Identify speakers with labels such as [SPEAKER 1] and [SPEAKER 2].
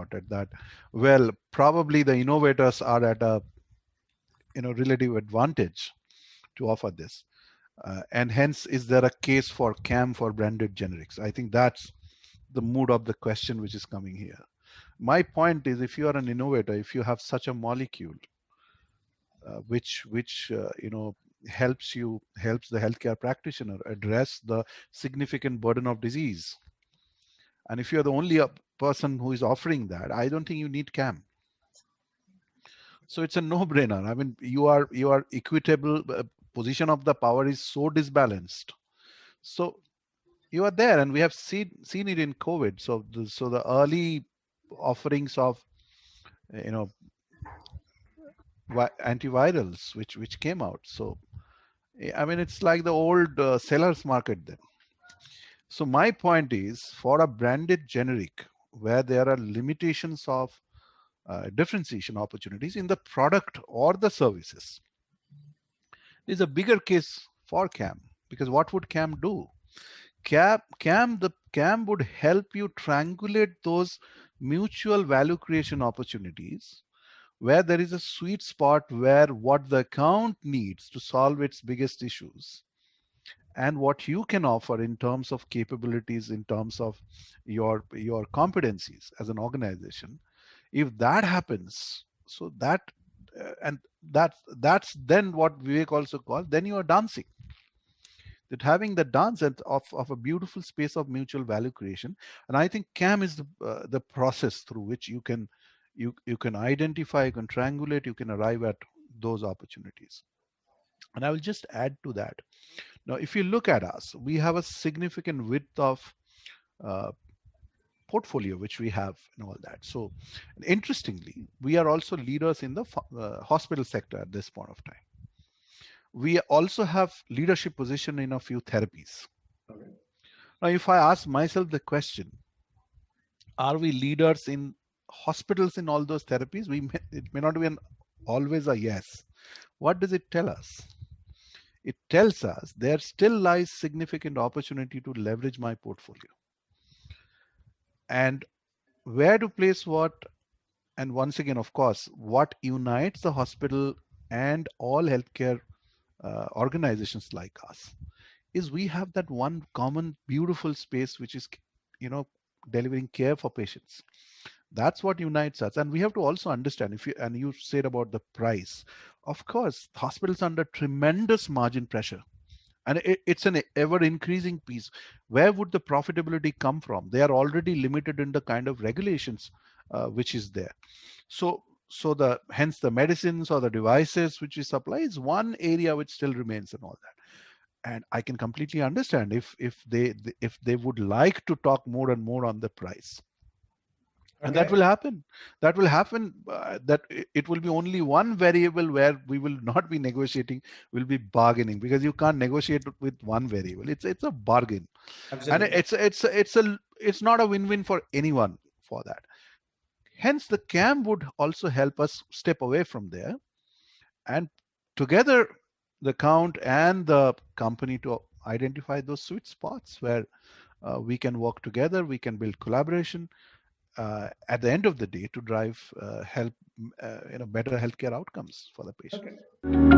[SPEAKER 1] started that, well, probably the innovators are at a relative advantage to offer this. And hence, is there a case for CAM for branded generics? I think that's the mood of the question which is coming here. My point is, if you are an innovator, if you have such a molecule which helps the healthcare practitioner address the significant burden of disease, and if you are the only person who is offering that, I don't think you need CAM. So it's a no-brainer. I mean, you are equitable. Position of the power is so disbalanced. So you are there, and we have seen it in COVID. So the early offerings of you know antivirals which came out. So I mean, it's like the old seller's market then. So my point is, for a branded generic where there are limitations of differentiation opportunities in the product or the services, is a bigger case for CAM, because what would CAM do? CAM would help you triangulate those mutual value creation opportunities where there is a sweet spot where what the account needs to solve its biggest issues and what you can offer in terms of capabilities, in terms of your competencies as an organization. If that happens, so that and that's then what Vivek also calls, then you are dancing. That having the dance of a beautiful space of mutual value creation. And I think CAM is the process through which you can identify, you can triangulate, you can arrive at those opportunities. And I will just add to that. Now, if you look at us, we have a significant width of uh, portfolio which we have and all that. So interestingly, we are also leaders in the hospital sector at this point of time. We also have leadership position in a few therapies.
[SPEAKER 2] Okay.
[SPEAKER 1] Now, if I ask myself the question, are we leaders in hospitals in all those therapies? It may not be always a yes. What does it tell us? It tells us there still lies significant opportunity to leverage my portfolio. And where to place what, and once again, of course, what unites the hospital and all healthcare organizations like us is we have that one common beautiful space which is delivering care for patients. That's what unites us. And we have to also understand, you said about the price, of course hospitals under tremendous margin pressure, and it's an ever increasing piece. Where would the profitability come from? They are already limited in the kind of regulations which is there. So hence the medicines or the devices which we supply is one area which still remains and all that. And I can completely understand if they would like to talk more and more on the price. And
[SPEAKER 2] Okay.
[SPEAKER 1] that will happen that it will be only one variable where we will not be negotiating, we'll be bargaining, because you can't negotiate with one variable. It's a bargain. And
[SPEAKER 2] Absolutely.
[SPEAKER 1] it's not a win-win for anyone for that. Hence the CAM would also help us step away from there, and together the account and the company to identify those sweet spots where we can work together, we can build collaboration at the end of the day to drive better healthcare outcomes for the patient.
[SPEAKER 2] Okay.